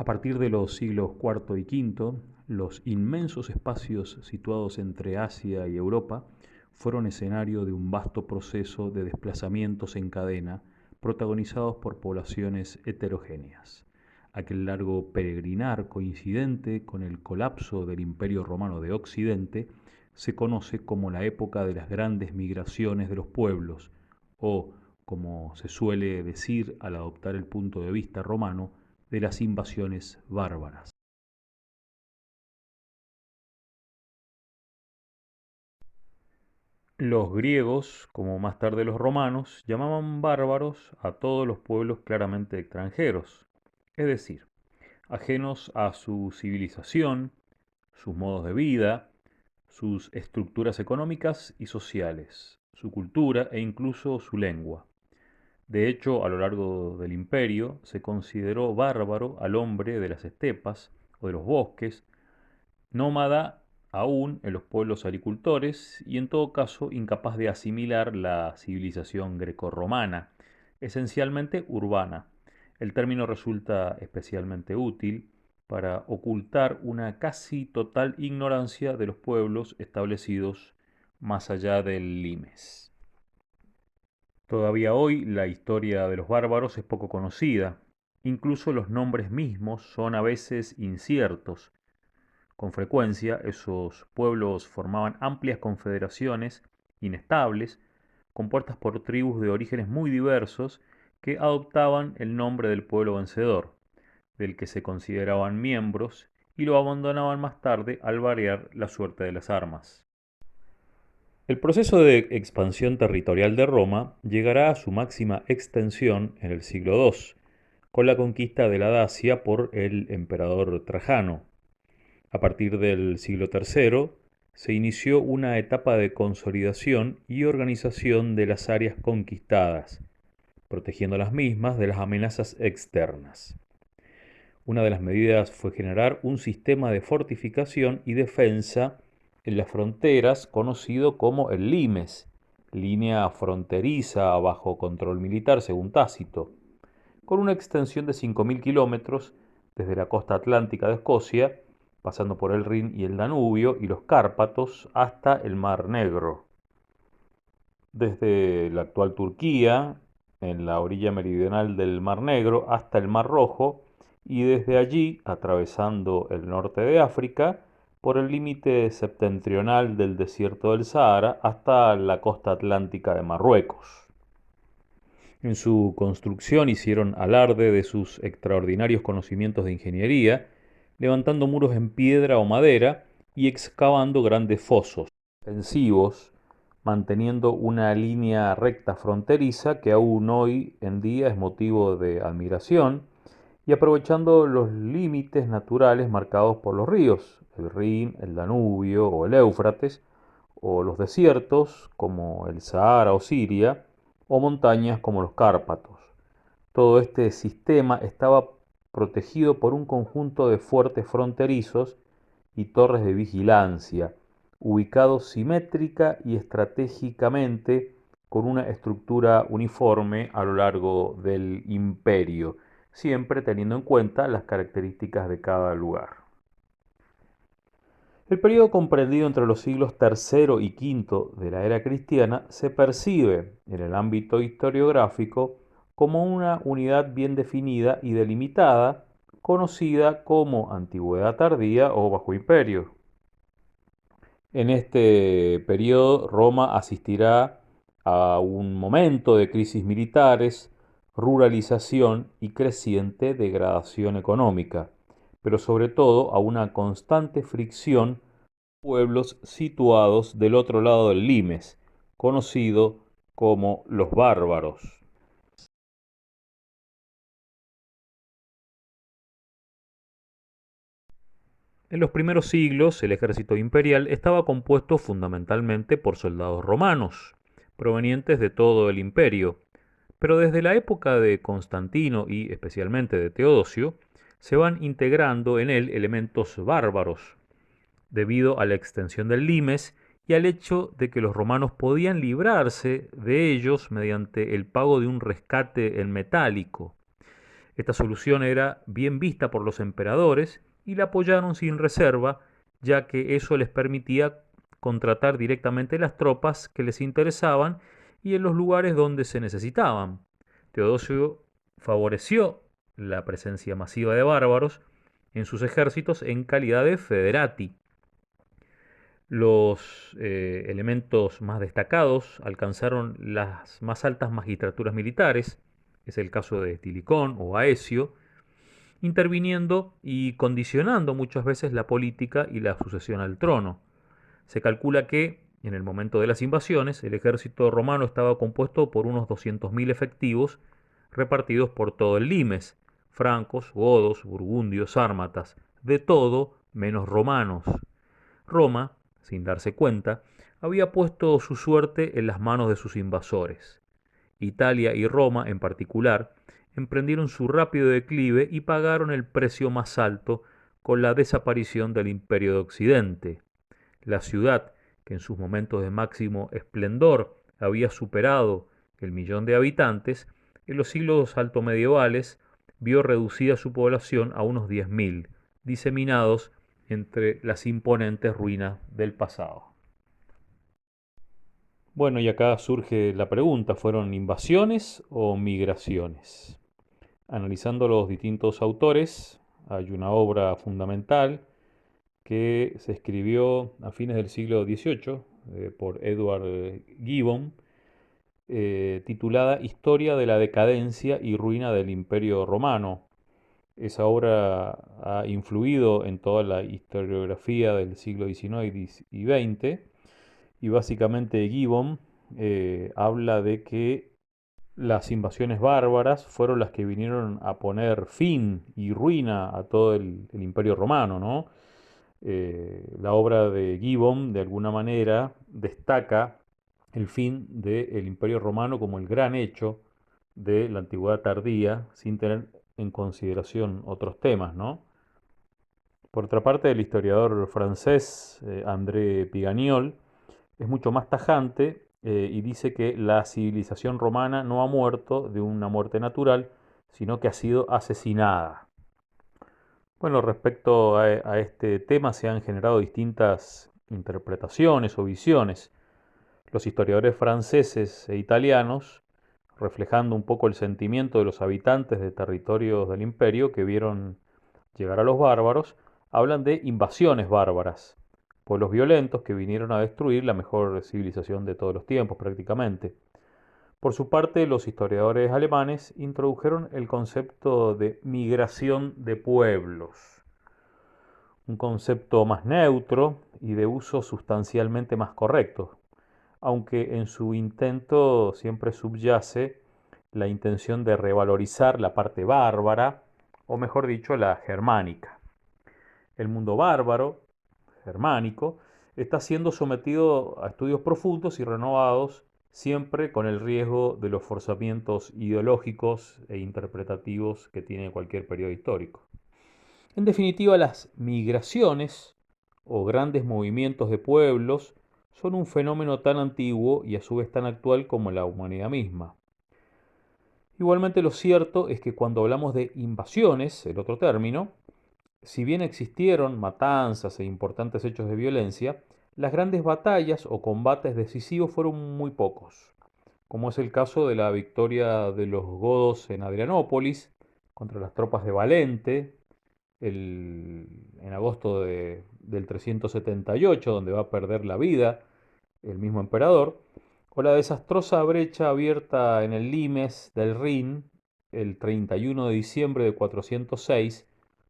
A partir de los siglos IV y V, los inmensos espacios situados entre Asia y Europa fueron escenario de un vasto proceso de desplazamientos en cadena protagonizados por poblaciones heterogéneas. Aquel largo peregrinar coincidente con el colapso del Imperio Romano de Occidente se conoce como la época de las grandes migraciones de los pueblos, o, como se suele decir al adoptar el punto de vista romano, de las invasiones bárbaras. Los griegos, como más tarde los romanos, llamaban bárbaros a todos los pueblos claramente extranjeros, es decir, ajenos a su civilización, sus modos de vida, sus estructuras económicas y sociales, su cultura e incluso su lengua. De hecho, a lo largo del imperio se consideró bárbaro al hombre de las estepas o de los bosques, nómada aún en los pueblos agricultores y en todo caso incapaz de asimilar la civilización grecorromana, esencialmente urbana. El término resulta especialmente útil para ocultar una casi total ignorancia de los pueblos establecidos más allá del limes. Todavía hoy la historia de los bárbaros es poco conocida. Incluso los nombres mismos son a veces inciertos. Con frecuencia, esos pueblos formaban amplias confederaciones inestables, compuestas por tribus de orígenes muy diversos que adoptaban el nombre del pueblo vencedor, del que se consideraban miembros, y lo abandonaban más tarde al variar la suerte de las armas. El proceso de expansión territorial de Roma llegará a su máxima extensión en el siglo II, con la conquista de la Dacia por el emperador Trajano. A partir del siglo III se inició una etapa de consolidación y organización de las áreas conquistadas, protegiendo las mismas de las amenazas externas. Una de las medidas fue generar un sistema de fortificación y defensa en las fronteras conocido como el limes, línea fronteriza bajo control militar según Tácito, con una extensión de 5.000 kilómetros desde la costa atlántica de Escocia, pasando por el Rin y el Danubio y los Cárpatos hasta el Mar Negro. Desde la actual Turquía, en la orilla meridional del Mar Negro, hasta el Mar Rojo, y desde allí, atravesando el norte de África, por el límite septentrional del desierto del Sahara hasta la costa atlántica de Marruecos. En su construcción hicieron alarde de sus extraordinarios conocimientos de ingeniería, levantando muros en piedra o madera y excavando grandes fosos defensivos, manteniendo una línea recta fronteriza que aún hoy en día es motivo de admiración, y aprovechando los límites naturales marcados por los ríos, el Rin, el Danubio o el Éufrates, o los desiertos como el Sahara o Siria, o montañas como los Cárpatos. Todo este sistema estaba protegido por un conjunto de fuertes fronterizos y torres de vigilancia, ubicados simétrica y estratégicamente con una estructura uniforme a lo largo del imperio, siempre teniendo en cuenta las características de cada lugar. El periodo comprendido entre los siglos III y V de la era cristiana se percibe en el ámbito historiográfico como una unidad bien definida y delimitada, conocida como Antigüedad tardía o Bajo Imperio. En este periodo Roma asistirá a un momento de crisis militares, ruralización y creciente degradación económica, pero sobre todo a una constante fricción pueblos situados del otro lado del limes, conocido como los bárbaros. En los primeros siglos, el ejército imperial estaba compuesto fundamentalmente por soldados romanos, provenientes de todo el imperio, pero desde la época de Constantino y especialmente de Teodosio, se van integrando en él elementos bárbaros, debido a la extensión del limes y al hecho de que los romanos podían librarse de ellos mediante el pago de un rescate en metálico. Esta solución era bien vista por los emperadores y la apoyaron sin reserva, ya que eso les permitía contratar directamente las tropas que les interesaban y en los lugares donde se necesitaban. Teodosio favoreció la presencia masiva de bárbaros en sus ejércitos en calidad de federati. Los elementos más destacados alcanzaron las más altas magistraturas militares, es el caso de Estilicón o Aecio, interviniendo y condicionando muchas veces la política y la sucesión al trono. Se calcula que, en el momento de las invasiones, el ejército romano estaba compuesto por unos 200.000 efectivos repartidos por todo el limes, francos, godos, burgundios, sármatas, de todo menos romanos. Roma, sin darse cuenta, había puesto su suerte en las manos de sus invasores. Italia y Roma, en particular, emprendieron su rápido declive y pagaron el precio más alto con la desaparición del Imperio de Occidente. La ciudad, que en sus momentos de máximo esplendor había superado el millón de habitantes, en los siglos altomedievales vio reducida su población a unos 10.000, diseminados entre las imponentes ruinas del pasado. Bueno, y acá surge la pregunta, ¿fueron invasiones o migraciones? Analizando los distintos autores, hay una obra fundamental que se escribió a fines del siglo XVIII por Edward Gibbon, titulada Historia de la decadencia y ruina del Imperio Romano. Esa obra ha influido en toda la historiografía del siglo XIX y XX, y básicamente Gibbon habla de que las invasiones bárbaras fueron las que vinieron a poner fin y ruina a todo el Imperio Romano, ¿no? La obra de Gibbon, de alguna manera, destaca el fin del Imperio Romano como el gran hecho de la antigüedad tardía, sin tener en consideración otros temas, ¿no? Por otra parte, el historiador francés André Piganiol es mucho más tajante y dice que la civilización romana no ha muerto de una muerte natural, sino que ha sido asesinada. Bueno, respecto a este tema se han generado distintas interpretaciones o visiones. Los historiadores franceses e italianos, reflejando un poco el sentimiento de los habitantes de territorios del imperio que vieron llegar a los bárbaros, hablan de invasiones bárbaras, pueblos violentos que vinieron a destruir la mejor civilización de todos los tiempos prácticamente. Por su parte, los historiadores alemanes introdujeron el concepto de migración de pueblos, un concepto más neutro y de uso sustancialmente más correcto, aunque en su intento siempre subyace la intención de revalorizar la parte bárbara, o mejor dicho, la germánica. El mundo bárbaro, germánico, está siendo sometido a estudios profundos y renovados, siempre con el riesgo de los forzamientos ideológicos e interpretativos que tiene cualquier periodo histórico. En definitiva, las migraciones o grandes movimientos de pueblos son un fenómeno tan antiguo y a su vez tan actual como la humanidad misma. Igualmente lo cierto es que cuando hablamos de invasiones, el otro término, si bien existieron matanzas e importantes hechos de violencia, las grandes batallas o combates decisivos fueron muy pocos, como es el caso de la victoria de los godos en Adrianópolis contra las tropas de Valente en agosto del 378, donde va a perder la vida el mismo emperador, o la desastrosa brecha abierta en el limes del Rin el 31 de diciembre de 406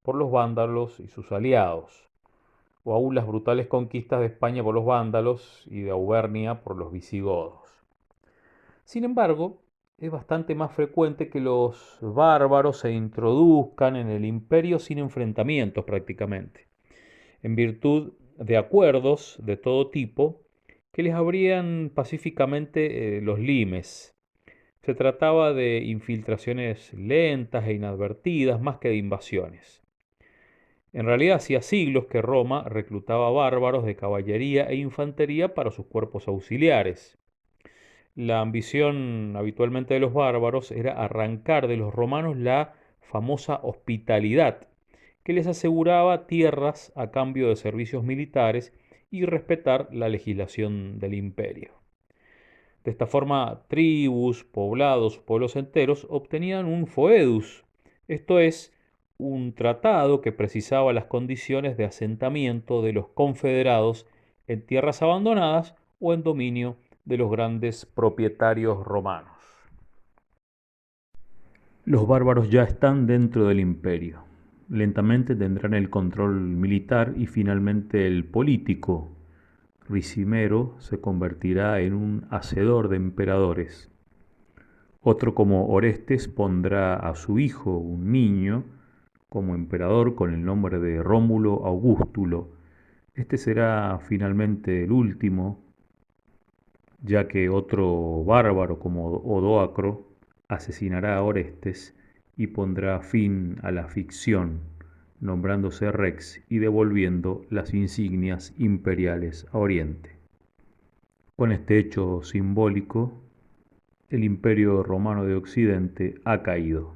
por los vándalos y sus aliados, o aún las brutales conquistas de España por los vándalos y de Auvernia por los visigodos. Sin embargo, es bastante más frecuente que los bárbaros se introduzcan en el imperio sin enfrentamientos prácticamente, en virtud de acuerdos de todo tipo que les abrían pacíficamente los limes. Se trataba de infiltraciones lentas e inadvertidas más que de invasiones. En realidad hacía siglos que Roma reclutaba bárbaros de caballería e infantería para sus cuerpos auxiliares. La ambición habitualmente de los bárbaros era arrancar de los romanos la famosa hospitalidad, que les aseguraba tierras a cambio de servicios militares y respetar la legislación del imperio. De esta forma, tribus, poblados, pueblos enteros obtenían un foedus, esto es, un tratado que precisaba las condiciones de asentamiento de los confederados en tierras abandonadas o en dominio de los grandes propietarios romanos. Los bárbaros ya están dentro del imperio. Lentamente tendrán el control militar y finalmente el político. Ricimero se convertirá en un hacedor de emperadores. Otro como Orestes pondrá a su hijo, un niño, como emperador con el nombre de Rómulo Augustulo. Este será finalmente el último, ya que otro bárbaro como Odoacro asesinará a Orestes y pondrá fin a la ficción, nombrándose Rex y devolviendo las insignias imperiales a Oriente. Con este hecho simbólico, el Imperio Romano de Occidente ha caído.